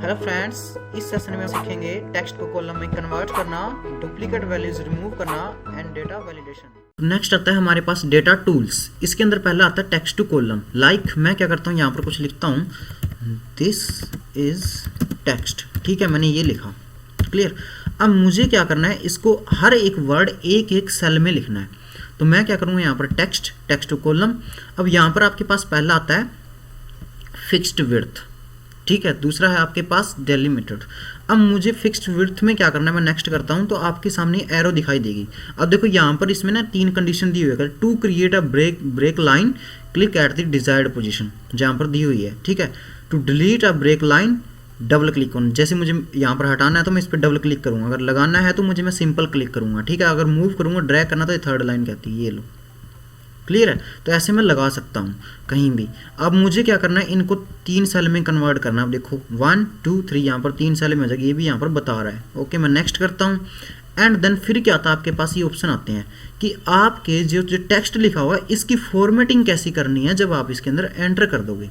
Hello friends, इस session में हम सीखेंगे टेक्स्ट को कॉलम में कन्वर्ट करना, डुप्लीकेट वैल्यूज रिमूव करना एंड डेटा वैलिडेशन। नेक्स्ट आता है हमारे पास डेटा टूल्स। इसके अंदर पहला आता है टेक्स्ट टू कॉलम। लाइक मैं क्या करता हूँ, यहाँ पर कुछ लिखता हूँ, दिस इज टेक्स्ट। ठीक है, मैंने ये लिखा, क्लियर। अब मुझे क्या करना है, इसको हर एक वर्ड एक एक सेल में लिखना है। तो मैं क्या करूँगा, यहाँ पर टेक्स्ट टू कॉलम। अब यहाँ पर आपके पास पहला आता है फिक्स्ड विड्थ, ठीक है। दूसरा है आपके पास डेलिमिटेड। अब मुझे फिक्स्ड विड्थ में क्या करना है, मैं नेक्स्ट करता हूं तो आपके सामने एरो दिखाई देगी। अब देखो यहाँ पर इसमें ना 3 कंडीशन दी हुई है। To create a break line, click at the desired position, जहाँ पर दी हुई है, ठीक है। To delete a break line, double click on. जैसे मुझे यहाँ पर हटाना है तो मैं इस पर डबल क्लिक करूँगा, अगर लगाना है तो मुझे मैं सिंपल क्लिक करूँगा, ठीक है। अगर मूव करूँगा, ड्रैग करना, तो ये थर्ड लाइन कहती है, ये लो, क्लियर है। तो ऐसे मैं लगा सकता हूँ कहीं भी। अब मुझे क्या करना है, इनको 3 सेल में कन्वर्ट करना है। अब देखो 1 2 3, यहाँ पर 3 सेल में हो जाएगी, ये भी यहाँ पर बता रहा है। ओके, मैं नेक्स्ट करता हूँ। एंड देन फिर क्या आता है आपके पास, ये ऑप्शन आते हैं कि आपके जो टेक्स्ट लिखा हुआ है इसकी फॉर्मेटिंग कैसी करनी है जब आप इसके अंदर एंटर कर दोगे।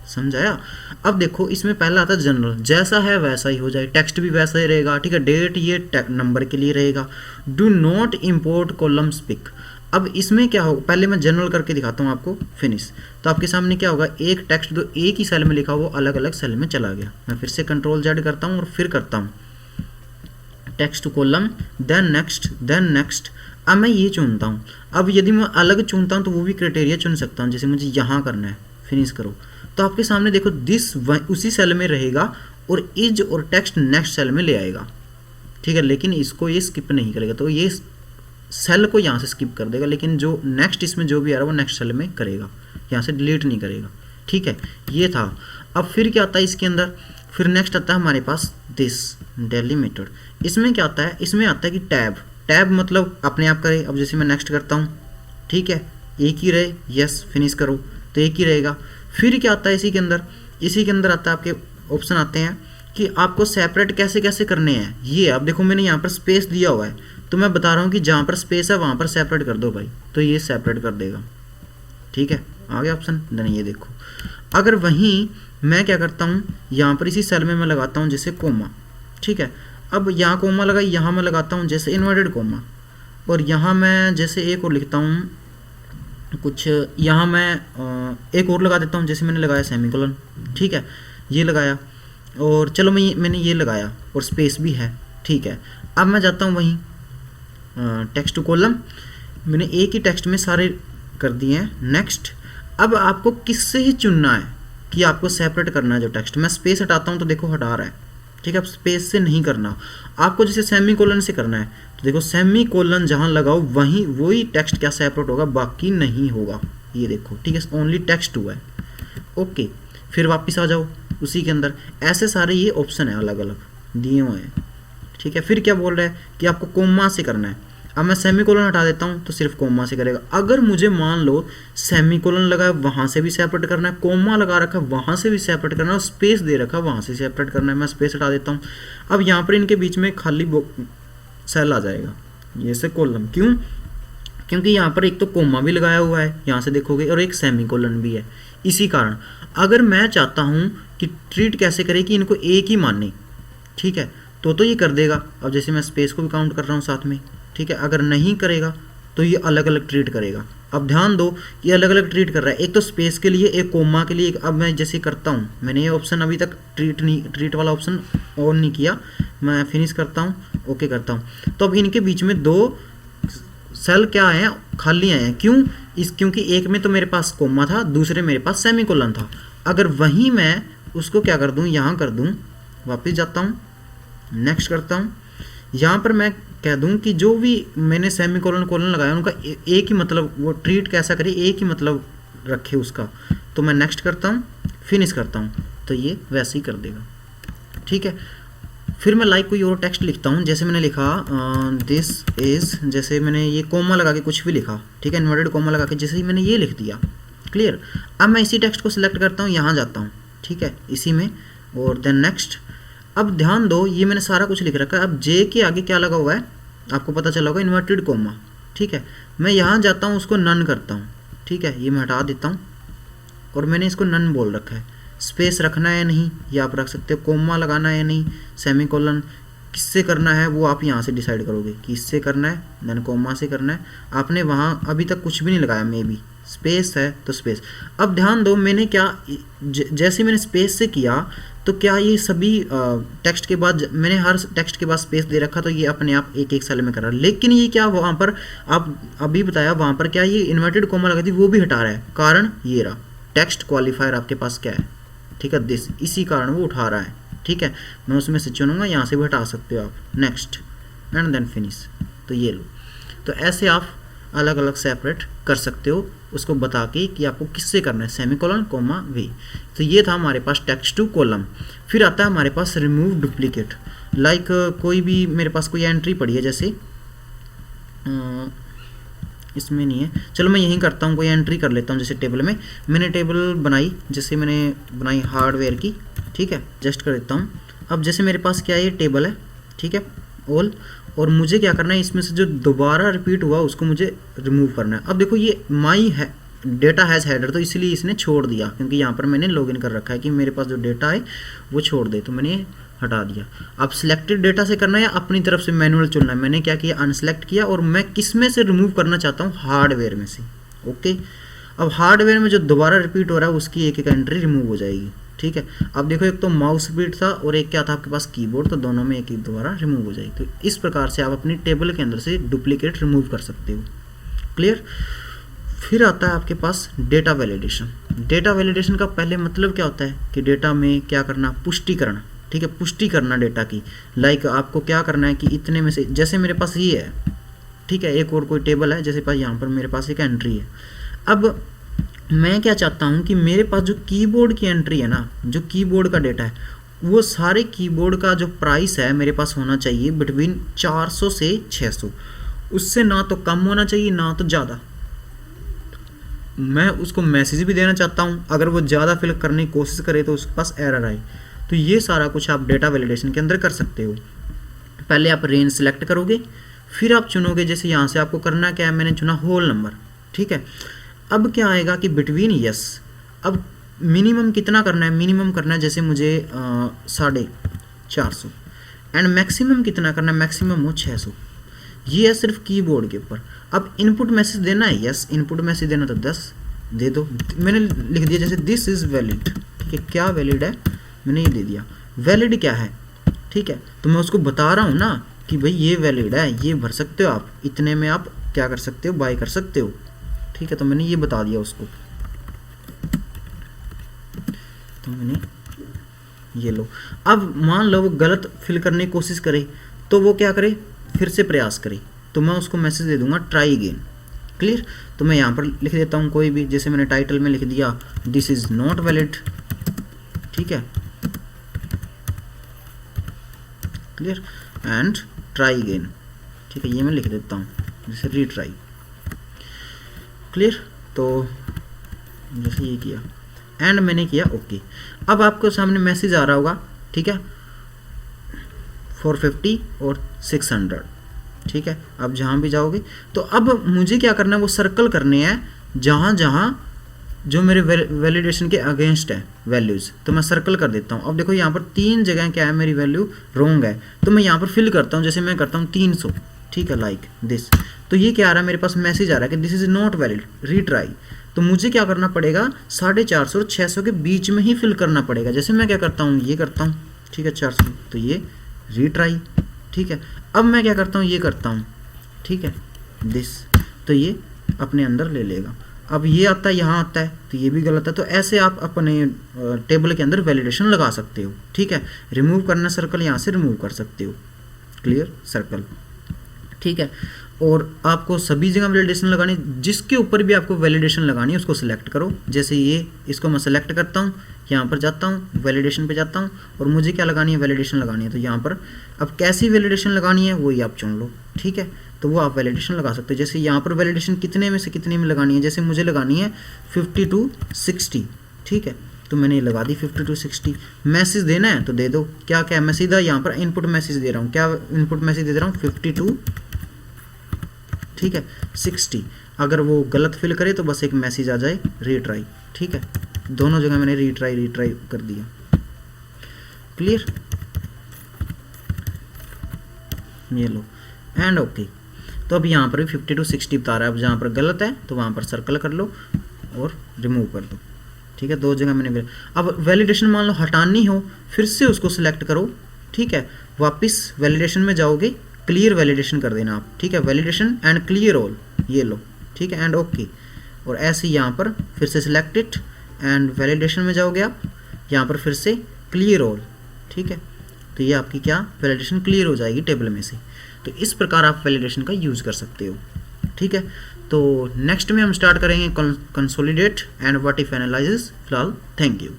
समझाया। अब देखो इसमें पहला आता है जनरल, जैसा है वैसा ही हो जाए, टेक्स्ट भी वैसा ही रहेगा, ठीक है। डेट ये नंबर के लिए रहेगा। Do not import columns pick. अब इसमें क्या होगा, पहले मैं जनरल करके दिखाता हूँ आपको, फिनिश। तो आपके सामने क्या होगा, एक टेक्स्ट जो एक ही सेल में लिखा वो अलग अलग सेल में चला गया। मैं फिर से Ctrl+Z करता हूँ और फिर करता हूँ text to column, then next. अब मैं ये चुनता हूँ। अब यदि मैं अलग चुनता हूँ तो वो भी क्राइटेरिया चुन सकता हूँ, जैसे मुझे यहाँ करना है, फिनिश करो। तो आपके सामने देखो दिस उसी सेल में रहेगा और इज और टेक्स्ट नेक्स्ट सेल में ले आएगा, ठीक है। लेकिन इसको ये स्किप नहीं करेगा, तो ये सेल को यहाँ से स्किप कर देगा, लेकिन जो नेक्स्ट इसमें जो भी आ रहा है वो नेक्स्ट सेल में करेगा, यहाँ से डिलीट नहीं करेगा, ठीक है। ये था। अब फिर क्या आता है इसके अंदर, फिर नेक्स्ट आता है हमारे पास दिस डेलिमिटेड। इसमें क्या आता है, इसमें आता है कि टैब मतलब अपने आप करे। अब जैसे मैं नेक्स्ट करता हूँ, ठीक है, एक ही रहे, यस, फिनिश करो, तो एक ही रहेगा। फिर क्या आता है इसी के अंदर आता है आपके ऑप्शन आते हैं कि आपको सेपरेट कैसे कैसे करने हैं। ये अब देखो मैंने यहाँ पर स्पेस दिया हुआ है, तो मैं बता रहा हूँ कि जहाँ पर स्पेस है वहाँ पर सेपरेट कर दो भाई, तो ये सेपरेट कर देगा, ठीक है। आ गया ऑप्शन, नहीं ये देखो। अगर वहीं मैं क्या करता हूँ, यहाँ पर इसी सेल में मैं लगाता हूँ जैसे कोमा, ठीक है। अब यहाँ कोमा लगा, यहाँ मैं लगाता हूँ जैसे इन्वर्टेड कोमा, और यहाँ मैं जैसे एक और लिखता हूँ कुछ, यहाँ मैं एक और लगा देता हूँ, जैसे मैंने लगाया सेमीकोलन, ठीक है, ये लगाया। और चलो मैंने ये लगाया और स्पेस भी है, ठीक है। अब मैं जाता हूँ वहीं टेक्स्ट टू कॉलम, मैंने एक ही टेक्स्ट में सारे कर दिए हैं, नेक्स्ट। अब आपको किससे ही चुनना है कि आपको सेपरेट करना है जो टेक्स्ट। मैं स्पेस हटाता हूँ तो देखो हटा रहा है, ठीक है। अब स्पेस से नहीं करना आपको, जैसे सेमी कोलन से करना है, तो देखो सेमी कोलन जहाँ लगाओ वही टेक्स्ट क्या सेपरेट होगा, बाकी नहीं होगा, ये देखो, ठीक है। ओनली टेक्स्ट हुआ है, ओके। फिर वापस आ जाओ उसी के अंदर, ऐसे सारे ये ऑप्शन है अलग अलग दिए हुए हैं, ठीक है। फिर क्या बोल रहा है कि आपको कोमा से करना है। अब मैं सेमीकोलन हटा देता हूँ तो सिर्फ कोमा से करेगा। अगर मुझे मान लो सेमीकोलन लगा है वहाँ से भी सेपरेट करना है, कोमा लगा रखा है वहाँ से भी सेपरेट करना है, और स्पेस दे रखा है वहाँ से सेपरेट करना है, मैं स्पेस हटा देता हूँ। अब यहाँ पर इनके बीच में खाली सेल आ जाएगा, ये से कॉलम। क्यों? क्योंकि यहाँ पर एक तो कोमा भी लगाया हुआ है, यहाँ से देखोगे, और एक सेमीकोलन भी है। इसी कारण अगर मैं चाहता हूँ कि ट्रीट कैसे करे कि इनको एक ही माने, ठीक है, तो ये कर देगा। अब जैसे मैं स्पेस को भी काउंट कर रहा हूँ साथ में, ठीक है। अगर नहीं करेगा तो ये अलग अलग ट्रीट करेगा। अब ध्यान दो, ये अलग अलग ट्रीट कर रहा है, एक तो स्पेस के लिए, एक कोमा के लिए। अब मैं जैसे करता हूँ, मैंने ये ऑप्शन अभी तक ट्रीट वाला ऑप्शन ऑन नहीं किया, मैं फिनिश करता हूँ, ओके करता हूँ। तो अब इनके बीच में 2 सेल क्या आए हैं, खाली आए हैं। क्यों? क्योंकि एक में तो मेरे पास कोमा था, दूसरे मेरे पास सेमीकोलन था। अगर वहीं मैं उसको क्या कर दूँ, यहाँ कर दूँ, वापस जाता हूँ, नेक्स्ट करता हूँ, यहाँ पर मैं कह दूँ कि जो भी मैंने सेमीकोलन कोलन लगाया उनका एक ही मतलब, वो ट्रीट कैसा करे, एक ही मतलब रखे उसका। तो मैं नेक्स्ट करता हूँ, फिनिश करता हूँ, तो ये वैसे ही कर देगा, ठीक है। फिर मैं कोई और टेक्स्ट लिखता हूँ, जैसे मैंने लिखा दिस इज, जैसे मैंने ये कोमा लगा के कुछ भी लिखा, ठीक है, इन्वर्टेड कोमा लगा के, जैसे ही मैंने ये लिख दिया, क्लियर। अब मैं इसी टेक्स्ट को सिलेक्ट करता हूँ, यहाँ जाता हूँ, ठीक है, इसी में, और देन नेक्स्ट। अब ध्यान दो, ये मैंने सारा कुछ लिख रखा है। अब जे के आगे क्या लगा हुआ है आपको पता चला होगा, इन्वर्टेड कोमा, ठीक है। मैं यहाँ जाता हूँ, उसको नन करता हूँ, ठीक है, ये मैं हटा देता हूँ, और मैंने इसको नन बोल रखा है, स्पेस रखना है या नहीं ये आप रख सकते हो, कोमा लगाना है या नहीं, सेमीकोलन किससे करना है वो आप यहाँ से डिसाइड करोगे कि इससे करना है देन कोमा से करना है। आपने वहाँ अभी तक कुछ भी नहीं लगाया, मे बी स्पेस है तो स्पेस। अब ध्यान दो मैंने क्या जैसे मैंने स्पेस से किया तो क्या ये सभी टेक्स्ट के बाद मैंने हर टेक्स्ट के बाद स्पेस दे रखा तो ये अपने आप एक एक सेल में कर रहा है, लेकिन ये क्या वहाँ पर आप अभी बताया वहाँ पर क्या ये इन्वर्टेड कोमा लगा थी वो भी हटा रहा है, कारण ये रहा टेक्स्ट क्वालिफायर आपके पास क्या है, ठीक है दिस, इसी कारण वो उठा रहा है, ठीक है। मैं उसमें से चुनूंगा, यहाँ से भी हटा सकते हो आप, नेक्स्ट एंड देन फिनिश, तो ये लो। तो ऐसे आप अलग अलग सेपरेट कर सकते हो उसको बता के कि आपको किससे करना है, सेमीकोलन कोमा वी। तो ये था हमारे पास टेक्स्ट टू कॉलम। फिर आता है हमारे पास रिमूव डुप्लीकेट। लाइक कोई भी मेरे पास कोई एंट्री पड़ी है, जैसे इसमें नहीं है, चलो मैं यहीं करता हूँ, कोई एंट्री कर लेता हूँ। जैसे टेबल में मैंने टेबल बनाई, जैसे मैंने बनाई हार्डवेयर की, ठीक है, जस्ट कर देता हूँ। अब जैसे मेरे पास क्या है, ये टेबल है, ठीक है, ऑल, और मुझे क्या करना है इसमें से जो दोबारा रिपीट हुआ उसको मुझे रिमूव करना है। अब देखो ये माई है डेटा हैज़ हेडर, तो इसलिए इसने छोड़ दिया क्योंकि यहाँ पर मैंने लॉगिन कर रखा है कि मेरे पास जो डेटा है वो छोड़ दे, तो मैंने हटा दिया। अब सिलेक्टेड डेटा से करना है या अपनी तरफ से मैनुअल चुनना है, मैंने क्या किया अनसेलेक्ट किया और मैं किस में से रिमूव करना चाहता हूँ, हार्डवेयर में से। ओके, अब हार्डवेयर में जो दोबारा रिपीट हो रहा है उसकी एक एक एंट्री रिमूव हो जाएगी, ठीक है। अब देखो एक तो माउस स्पीड था और एक क्या था आपके पास कीबोर्ड, तो दोनों में एक एक दोबारा रिमूव हो जाएगी। तो इस प्रकार से आप अपनी टेबल के अंदर से डुप्लीकेट रिमूव कर सकते हो, क्लियर। फिर आता है आपके पास डेटा वैलिडेशन। डेटा वैलिडेशन का पहले मतलब क्या होता है कि डेटा में क्या करना, पुष्टि करना, ठीक है, पुष्टि करना डेटा की। लाइक आपको क्या करना है कि इतने में से, जैसे मेरे पास ये है, ठीक है, एक और कोई टेबल है, जैसे पास यहाँ पर मेरे पास एक एंट्री है। अब मैं क्या चाहता हूँ कि मेरे पास जो कीबोर्ड की एंट्री है ना, जो कीबोर्ड का डेटा है, वो सारे कीबोर्ड का जो प्राइस है मेरे पास होना चाहिए बिटवीन 400 से 600, उससे ना तो कम होना चाहिए ना तो ज़्यादा। मैं उसको मैसेज भी देना चाहता हूँ, अगर वो ज़्यादा फिल करने की कोशिश करे तो उसके पास एरर आए। तो ये सारा कुछ आप डेटा वैलिडेशन के अंदर कर सकते हो। पहले आप रेंज सेलेक्ट करोगे, फिर आप चुनोगे, जैसे यहाँ से आपको करना क्या है, मैंने चुना होल नंबर, ठीक है। अब क्या आएगा कि बिटवीन यस, अब मिनिमम कितना करना है, मिनिमम करना है जैसे मुझे 450 एंड मैक्सिमम कितना करना है, मैक्सिमम हो 600। ये है सिर्फ कीबोर्ड के ऊपर। अब इनपुट मैसेज देना है, यस इनपुट मैसेज देना तो 10 दे दो। मैंने लिख दिया जैसे दिस इज़ वैलिड, ठीक है, क्या वैलिड है मैंने ये दे दिया। वैलिड क्या है, ठीक है, तो मैं उसको बता रहा हूँ ना कि भाई ये वैलिड है, ये भर सकते हो आप, इतने में आप क्या कर सकते हो, बाय कर सकते हो, ठीक है। तो मैंने ये बता दिया उसको, तो मैंने ये लो। अब मान लो वो गलत फिल करने की कोशिश करे तो वो क्या करे, फिर से प्रयास करे, तो मैं उसको मैसेज दे दूंगा ट्राई अगेन, क्लियर। तो मैं यहाँ पर लिख देता हूँ कोई भी, जैसे मैंने टाइटल में लिख दिया दिस इज नॉट वैलिड, ठीक है, क्लियर, एंड ट्राई अगेन, ठीक है, ये मैं लिख देता हूँ जैसे रीट्राई, क्लियर। तो जैसे ये किया एंड मैंने किया ओके। अब आपको सामने मैसेज आ रहा होगा, ठीक है, 450 और 600, ठीक है। अब जहाँ भी जाओगे तो अब मुझे क्या करना है, वो सर्कल करने हैं जहाँ जहाँ जो मेरे वैलिडेशन के अगेंस्ट है वैल्यूज़, तो मैं सर्कल कर देता हूँ। अब देखो यहाँ पर 3 जगह क्या है, मेरी वैल्यू रॉन्ग है, तो मैं यहाँ पर फिल करता हूँ, जैसे मैं करता हूँ 300, ठीक है, लाइक दिस। तो ये क्या आ रहा है, मेरे पास मैसेज आ रहा है कि this is not valid, retry. तो मुझे क्या करना पड़ेगा, 450 और 600 के बीच में ही फिल करना पड़ेगा। जैसे मैं क्या करता हूँ, ये करता हूँ, ठीक है, 400, तो ये रीट्राई, ठीक है। अब मैं क्या करता हूँ, ये करता हूँ, ठीक है, दिस, तो ये अपने अंदर ले लेगा। अब ये आता है, यहाँ आता है, तो ये भी गलत है। तो ऐसे आप अपने टेबल के अंदर वैलिडेशन लगा सकते हो, ठीक है। रिमूव करना सर्कल, यहाँ से रिमूव कर सकते हो, क्लियर, सर्कल, ठीक है। और आपको सभी जगह वैलिडेशन लगानी, जिसके ऊपर भी आपको वैलिडेशन लगानी है उसको सिलेक्ट करो। जैसे ये, इसको मैं सिलेक्ट करता हूँ, यहाँ पर जाता हूँ, वैलिडेशन पे जाता हूँ, और मुझे क्या लगानी है, वैलिडेशन लगानी है। तो यहाँ पर अब कैसी वैलिडेशन लगानी है वही आप चुन लो, ठीक है। तो वो आप वैलिडेशन लगा सकते हो। जैसे यहाँ पर वैलिडेशन कितने में से कितने में लगानी है, जैसे मुझे लगानी है 50 to 60, ठीक है, तो मैंने ये लगा दी 50 to 60। मैसेज देना है तो दे दो, क्या क्या मैं सीधा यहाँ पर इनपुट मैसेज दे रहा हूँ, क्या इनपुट मैसेज दे रहा हूँ, 50 to, ठीक है, 60। अगर वो गलत फिल करे तो बस एक मैसेज आ जाए रीट्राई, ठीक है। दोनों जगह मैंने रीट्राई कर दिया। क्लियर, ये लो एंड ओके। तो अब यहाँ पर भी 50 to 60 बता रहा है। अब जहाँ पर गलत है तो वहाँ पर सर्कल कर लो और रिमूव कर दो। ठीक है, दो जगह मैंने। अब वैलिडेशन मान लो हटानी हो, फिर से उसको सिलेक्ट करो। ठीक है, वापस वैलिडेशन में जाओगे, क्लियर वैलिडेशन कर देना आप। ठीक है, वैलिडेशन एंड क्लियर ऑल, ये लो। ठीक है, एंड ओके। और ऐसे ही यहाँ पर फिर से सिलेक्ट इट एंड वैलिडेशन में जाओगे आप, यहाँ पर फिर से क्लियर ऑल। ठीक है, तो ये आपकी क्या वैलिडेशन क्लियर हो जाएगी टेबल में से। तो इस प्रकार आप वैलिडेशन का यूज़ कर सकते हो। ठीक है, तो नेक्स्ट में हम स्टार्ट करेंगे consolidate and what if analysis. फिलहाल थैंक यू।